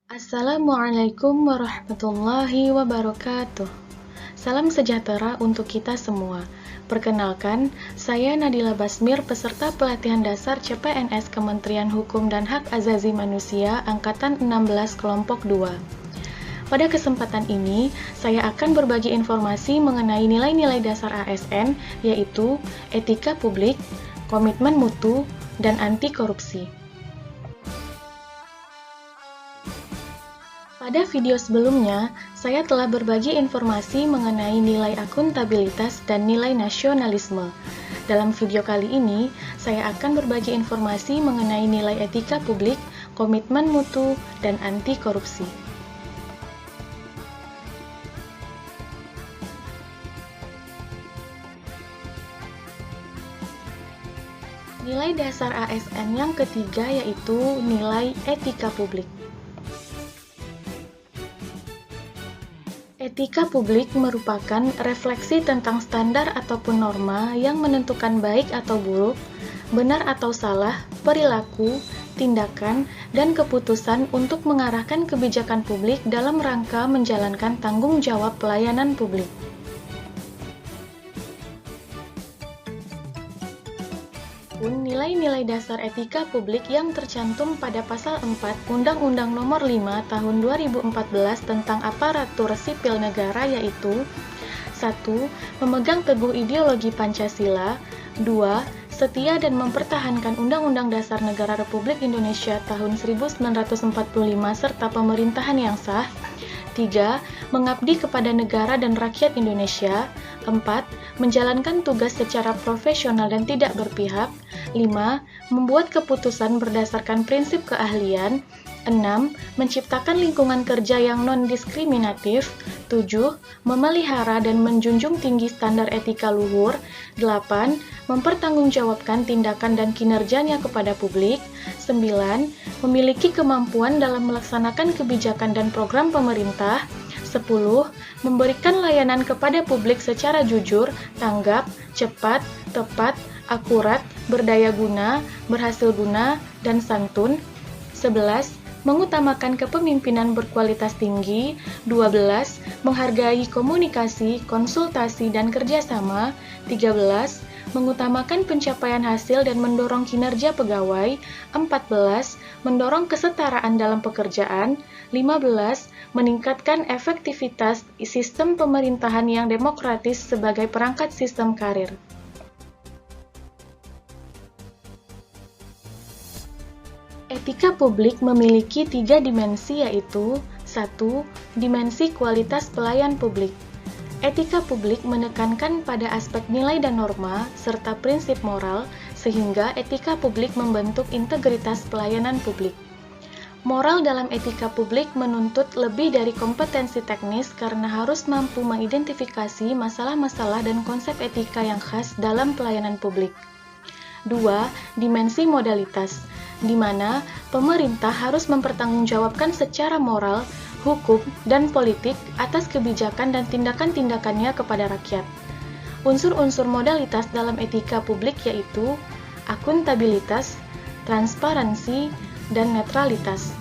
Assalamualaikum warahmatullahi wabarakatuh. Salam sejahtera untuk kita semua. Perkenalkan, saya Nadila Basmir, peserta pelatihan dasar CPNS Kementerian Hukum dan Hak Asasi Manusia Angkatan 16 Kelompok 2. Pada kesempatan ini, saya akan berbagi informasi mengenai nilai-nilai dasar ASN, yaitu etika publik, komitmen mutu, dan anti korupsi. Pada video sebelumnya, saya telah berbagi informasi mengenai nilai akuntabilitas dan nilai nasionalisme. Dalam video kali ini, saya akan berbagi informasi mengenai nilai etika publik, komitmen mutu, dan anti korupsi. Nilai dasar ASN yang ketiga yaitu nilai etika publik. Etika publik merupakan refleksi tentang standar ataupun norma yang menentukan baik atau buruk, benar atau salah, perilaku, tindakan, dan keputusan untuk mengarahkan kebijakan publik dalam rangka menjalankan tanggung jawab pelayanan publik. Nilai-nilai dasar etika publik yang tercantum pada Pasal 4 Undang-Undang Nomor 5 Tahun 2014 tentang Aparatur Sipil Negara yaitu 1. Memegang teguh ideologi Pancasila. 2. Setia dan mempertahankan Undang-Undang Dasar Negara Republik Indonesia tahun 1945 serta pemerintahan yang sah. 3. Mengabdi kepada negara dan rakyat Indonesia. 4. Menjalankan tugas secara profesional dan tidak berpihak. 5. Membuat keputusan berdasarkan prinsip keahlian. 6. Menciptakan lingkungan kerja yang non-diskriminatif. 7. Memelihara dan menjunjung tinggi standar etika luhur. 8. Mempertanggungjawabkan tindakan dan kinerjanya kepada publik. 9. Memiliki kemampuan dalam melaksanakan kebijakan dan program pemerintah. 10. Memberikan layanan kepada publik secara jujur, tanggap, cepat, tepat, akurat, berdaya guna, berhasil guna, dan santun. 11. Mengutamakan kepemimpinan berkualitas tinggi. 12. Menghargai komunikasi, konsultasi, dan kerjasama. 13. Mengutamakan pencapaian hasil dan mendorong kinerja pegawai. 14. Mendorong kesetaraan dalam pekerjaan. 15. Meningkatkan efektivitas sistem pemerintahan yang demokratis sebagai perangkat sistem karir. Etika publik memiliki 3 dimensi yaitu 1. Dimensi kualitas pelayan publik. Etika publik menekankan pada aspek nilai dan norma, serta prinsip moral, sehingga etika publik membentuk integritas pelayanan publik. Moral dalam etika publik menuntut lebih dari kompetensi teknis karena harus mampu mengidentifikasi masalah-masalah dan konsep etika yang khas dalam pelayanan publik. 2. Dimensi modalitas, di mana pemerintah harus mempertanggungjawabkan secara moral, hukum, dan politik atas kebijakan dan tindakan-tindakannya kepada rakyat. Unsur-unsur modalitas dalam etika publik yaitu akuntabilitas, transparansi, dan netralitas.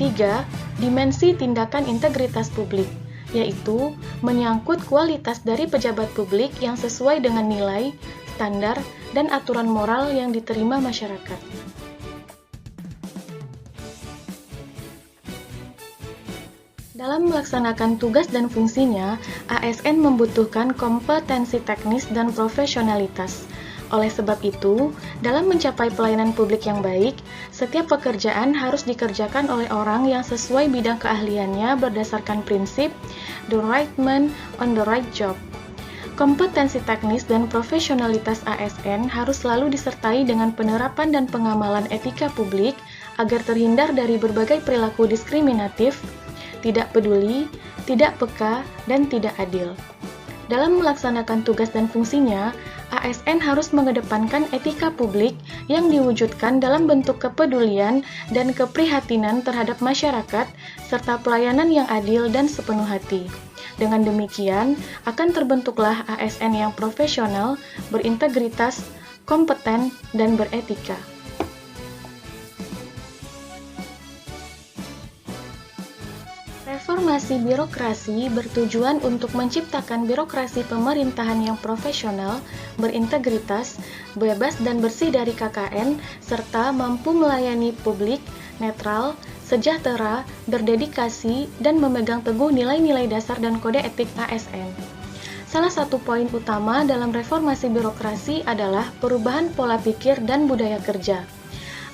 3. Dimensi tindakan integritas publik, yaitu menyangkut kualitas dari pejabat publik yang sesuai dengan nilai, standar, dan aturan moral yang diterima masyarakat. Dalam melaksanakan tugas dan fungsinya, ASN membutuhkan kompetensi teknis dan profesionalitas. Oleh sebab itu, dalam mencapai pelayanan publik yang baik, setiap pekerjaan harus dikerjakan oleh orang yang sesuai bidang keahliannya berdasarkan prinsip the right man on the right job. Kompetensi teknis dan profesionalitas ASN harus selalu disertai dengan penerapan dan pengamalan etika publik agar terhindar dari berbagai perilaku diskriminatif, tidak peduli, tidak peka, dan tidak adil. Dalam melaksanakan tugas dan fungsinya, ASN harus mengedepankan etika publik yang diwujudkan dalam bentuk kepedulian dan keprihatinan terhadap masyarakat, serta pelayanan yang adil dan sepenuh hati. Dengan demikian, akan terbentuklah ASN yang profesional, berintegritas, kompeten, dan beretika. Reformasi birokrasi bertujuan untuk menciptakan birokrasi pemerintahan yang profesional, berintegritas, bebas dan bersih dari KKN, serta mampu melayani publik, netral, sejahtera, berdedikasi, dan memegang teguh nilai-nilai dasar dan kode etik ASN. Salah satu poin utama dalam reformasi birokrasi adalah perubahan pola pikir dan budaya kerja.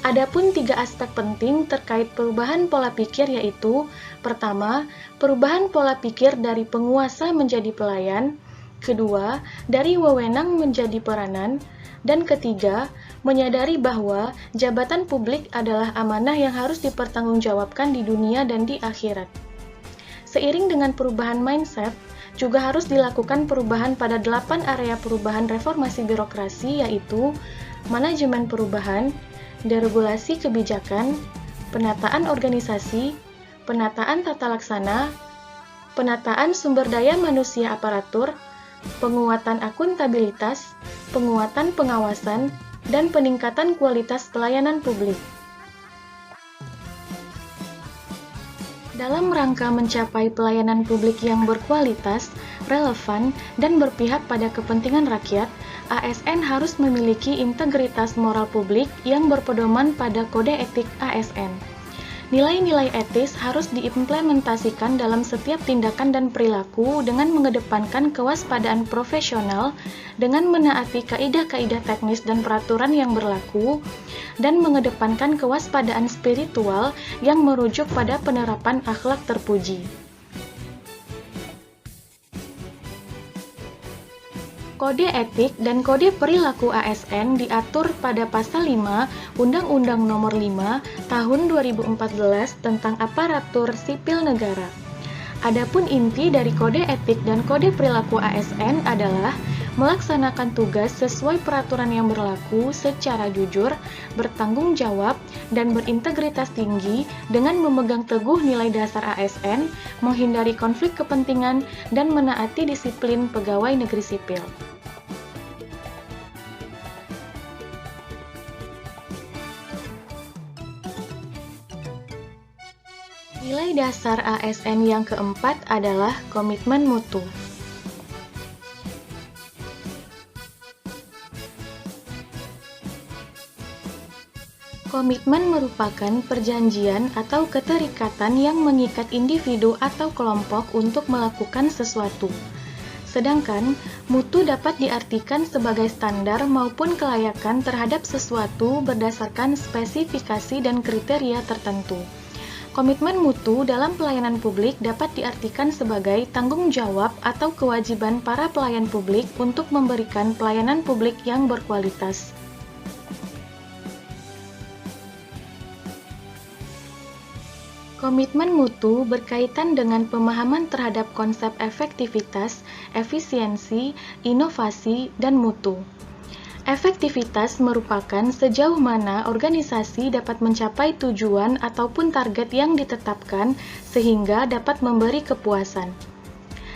Adapun 3 aspek penting terkait perubahan pola pikir yaitu: pertama, perubahan pola pikir dari penguasa menjadi pelayan, kedua, dari wewenang menjadi peranan, dan ketiga, menyadari bahwa jabatan publik adalah amanah yang harus dipertanggungjawabkan di dunia dan di akhirat. Seiring dengan perubahan mindset, juga harus dilakukan perubahan pada 8 area perubahan reformasi birokrasi yaitu manajemen perubahan, deregulasi kebijakan, penataan organisasi, penataan tata laksana, penataan sumber daya manusia aparatur, penguatan akuntabilitas, penguatan pengawasan, dan peningkatan kualitas pelayanan publik. Dalam rangka mencapai pelayanan publik yang berkualitas, relevan, dan berpihak pada kepentingan rakyat, ASN harus memiliki integritas moral publik yang berpedoman pada kode etik ASN. Nilai-nilai etis harus diimplementasikan dalam setiap tindakan dan perilaku dengan mengedepankan kewaspadaan profesional, dengan menaati kaidah-kaidah teknis dan peraturan yang berlaku, dan mengedepankan kewaspadaan spiritual yang merujuk pada penerapan akhlak terpuji. Kode etik dan kode perilaku ASN diatur pada Pasal 5 Undang-Undang Nomor 5 Tahun 2014 tentang Aparatur Sipil Negara. Adapun inti dari kode etik dan kode perilaku ASN adalah melaksanakan tugas sesuai peraturan yang berlaku secara jujur, bertanggung jawab, dan berintegritas tinggi dengan memegang teguh nilai dasar ASN, menghindari konflik kepentingan, dan menaati disiplin pegawai negeri sipil. Nilai dasar ASN yang keempat adalah komitmen mutu. Komitmen merupakan perjanjian atau keterikatan yang mengikat individu atau kelompok untuk melakukan sesuatu. Sedangkan, mutu dapat diartikan sebagai standar maupun kelayakan terhadap sesuatu berdasarkan spesifikasi dan kriteria tertentu. Komitmen mutu dalam pelayanan publik dapat diartikan sebagai tanggung jawab atau kewajiban para pelayan publik untuk memberikan pelayanan publik yang berkualitas. Komitmen mutu berkaitan dengan pemahaman terhadap konsep efektivitas, efisiensi, inovasi, dan mutu. Efektivitas merupakan sejauh mana organisasi dapat mencapai tujuan ataupun target yang ditetapkan sehingga dapat memberi kepuasan.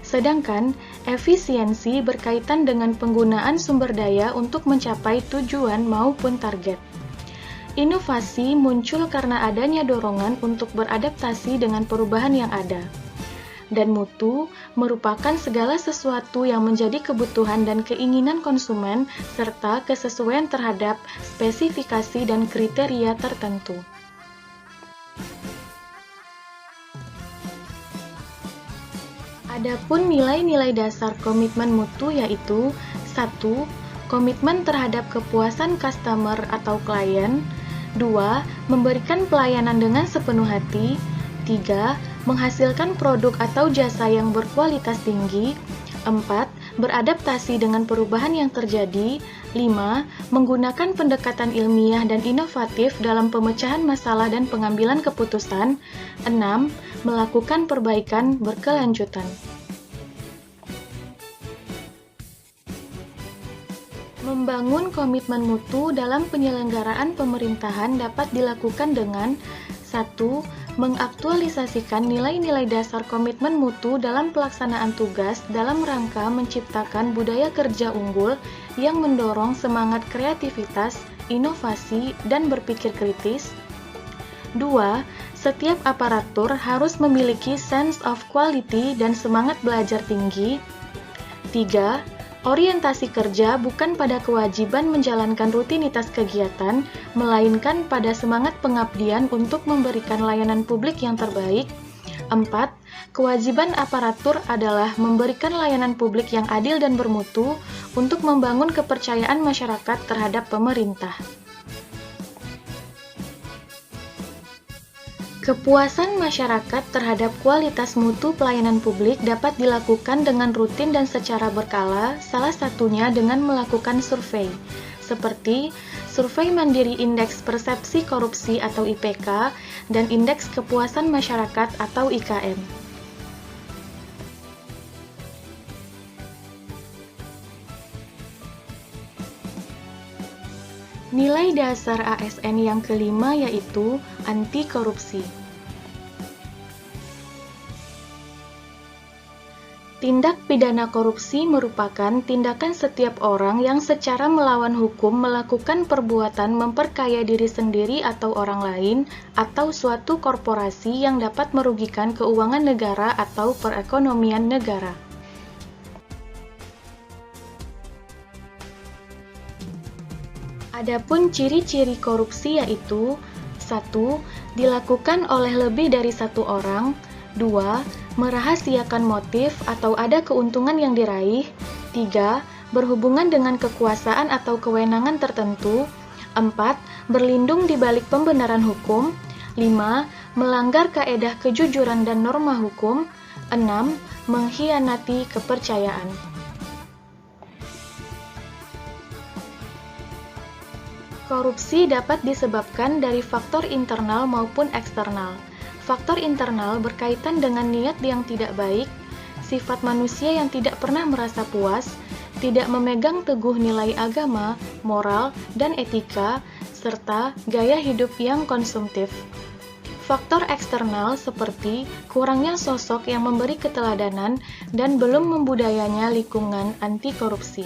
Sedangkan efisiensi berkaitan dengan penggunaan sumber daya untuk mencapai tujuan maupun target. Inovasi muncul karena adanya dorongan untuk beradaptasi dengan perubahan yang ada. Dan mutu merupakan segala sesuatu yang menjadi kebutuhan dan keinginan konsumen serta kesesuaian terhadap spesifikasi dan kriteria tertentu. Adapun nilai-nilai dasar komitmen mutu yaitu 1. Komitmen terhadap kepuasan customer atau klien, 2. Memberikan pelayanan dengan sepenuh hati, 3. Menghasilkan produk atau jasa yang berkualitas tinggi, 4. Beradaptasi dengan perubahan yang terjadi, 5. Menggunakan pendekatan ilmiah dan inovatif dalam pemecahan masalah dan pengambilan keputusan, 6. Melakukan perbaikan berkelanjutan. Membangun komitmen mutu dalam penyelenggaraan pemerintahan dapat dilakukan dengan 1. Mengaktualisasikan nilai-nilai dasar komitmen mutu dalam pelaksanaan tugas dalam rangka menciptakan budaya kerja unggul yang mendorong semangat kreativitas, inovasi, dan berpikir kritis. 2. Setiap aparatur harus memiliki sense of quality dan semangat belajar tinggi. 3. Orientasi kerja bukan pada kewajiban menjalankan rutinitas kegiatan, melainkan pada semangat pengabdian untuk memberikan layanan publik yang terbaik. 4. Kewajiban aparatur adalah memberikan layanan publik yang adil dan bermutu untuk membangun kepercayaan masyarakat terhadap pemerintah. Kepuasan masyarakat terhadap kualitas mutu pelayanan publik dapat dilakukan dengan rutin dan secara berkala, salah satunya dengan melakukan survei, seperti Survei Mandiri Indeks Persepsi Korupsi atau IPK dan Indeks Kepuasan Masyarakat atau IKM. Nilai dasar ASN yang kelima yaitu anti korupsi. Tindak pidana korupsi merupakan tindakan setiap orang yang secara melawan hukum melakukan perbuatan memperkaya diri sendiri atau orang lain atau suatu korporasi yang dapat merugikan keuangan negara atau perekonomian negara. Adapun ciri-ciri korupsi yaitu 1. Dilakukan oleh lebih dari satu orang. 2. Merahasiakan motif atau ada keuntungan yang diraih. 3. Berhubungan dengan kekuasaan atau kewenangan tertentu. 4. Berlindung di balik pembenaran hukum. 5. Melanggar kaedah kejujuran dan norma hukum. 6. Mengkhianati kepercayaan. Korupsi dapat disebabkan dari faktor internal maupun eksternal. Faktor internal berkaitan dengan niat yang tidak baik, sifat manusia yang tidak pernah merasa puas, tidak memegang teguh nilai agama, moral, dan etika, serta gaya hidup yang konsumtif. Faktor eksternal seperti kurangnya sosok yang memberi keteladanan dan belum membudayanya lingkungan anti korupsi.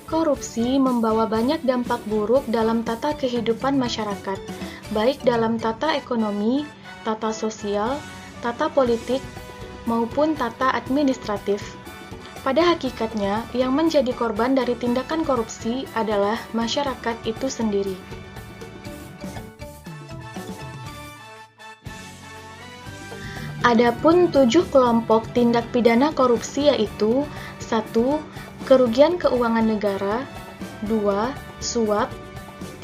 Korupsi membawa banyak dampak buruk dalam tata kehidupan masyarakat, baik dalam tata ekonomi, tata sosial, tata politik, maupun tata administratif. Pada hakikatnya, yang menjadi korban dari tindakan korupsi adalah masyarakat itu sendiri. Adapun 7 kelompok tindak pidana korupsi yaitu 1. Kerugian keuangan negara. 2. Suap.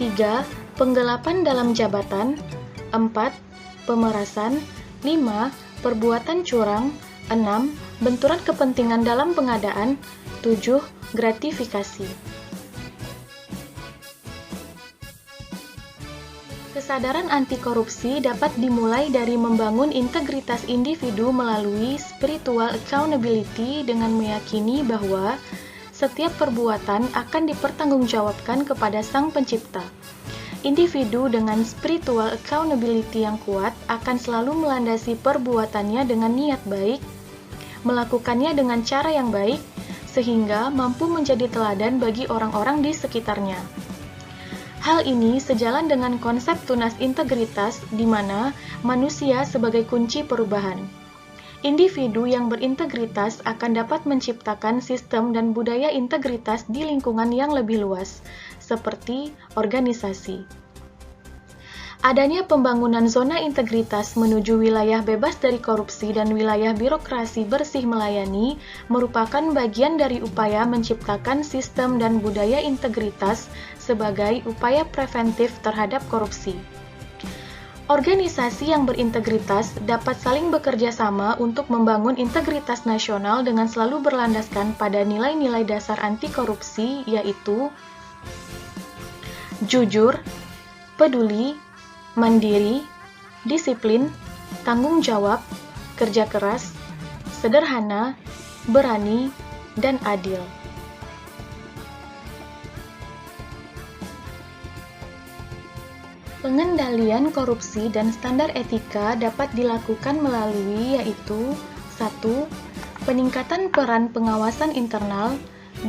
3. Penggelapan dalam jabatan. 4. Pemerasan. 5. Perbuatan curang. 6. Benturan kepentingan dalam pengadaan. 7. Gratifikasi. Kesadaran anti korupsi dapat dimulai dari membangun integritas individu melalui spiritual accountability dengan meyakini bahwa setiap perbuatan akan dipertanggungjawabkan kepada Sang Pencipta. Individu dengan spiritual accountability yang kuat akan selalu melandasi perbuatannya dengan niat baik, melakukannya dengan cara yang baik, sehingga mampu menjadi teladan bagi orang-orang di sekitarnya. Hal ini sejalan dengan konsep tunas integritas di mana manusia sebagai kunci perubahan. Individu yang berintegritas akan dapat menciptakan sistem dan budaya integritas di lingkungan yang lebih luas, seperti organisasi. Adanya pembangunan zona integritas menuju wilayah bebas dari korupsi dan wilayah birokrasi bersih melayani merupakan bagian dari upaya menciptakan sistem dan budaya integritas sebagai upaya preventif terhadap korupsi. Organisasi yang berintegritas dapat saling bekerja sama untuk membangun integritas nasional dengan selalu berlandaskan pada nilai-nilai dasar anti korupsi yaitu jujur, peduli, mandiri, disiplin, tanggung jawab, kerja keras, sederhana, berani, dan adil. Pengendalian korupsi dan standar etika dapat dilakukan melalui yaitu 1. Peningkatan peran pengawasan internal.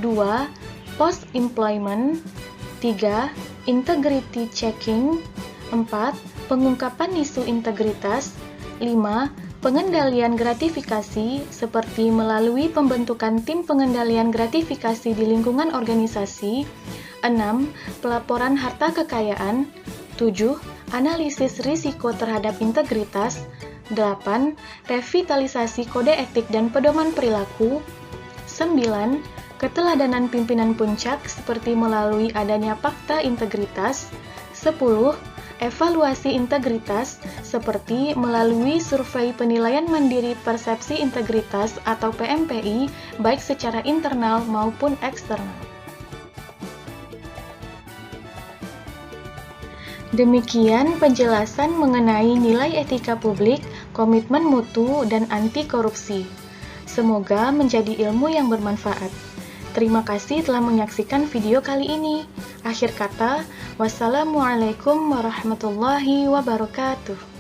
2. Post-employment. 3. Integrity checking. 4. Pengungkapan isu integritas. 5. Pengendalian gratifikasi seperti melalui pembentukan tim pengendalian gratifikasi di lingkungan organisasi. 6. Pelaporan harta kekayaan. 7. Analisis risiko terhadap integritas. 8. Revitalisasi kode etik dan pedoman perilaku. 9. Keteladanan pimpinan puncak seperti melalui adanya fakta integritas. 10. Evaluasi integritas seperti melalui survei penilaian mandiri persepsi integritas atau PMPI baik secara internal maupun eksternal. Demikian penjelasan mengenai nilai etika publik, komitmen mutu, dan anti korupsi. Semoga menjadi ilmu yang bermanfaat. Terima kasih telah menyaksikan video kali ini. Akhir kata, wassalamualaikum warahmatullahi wabarakatuh.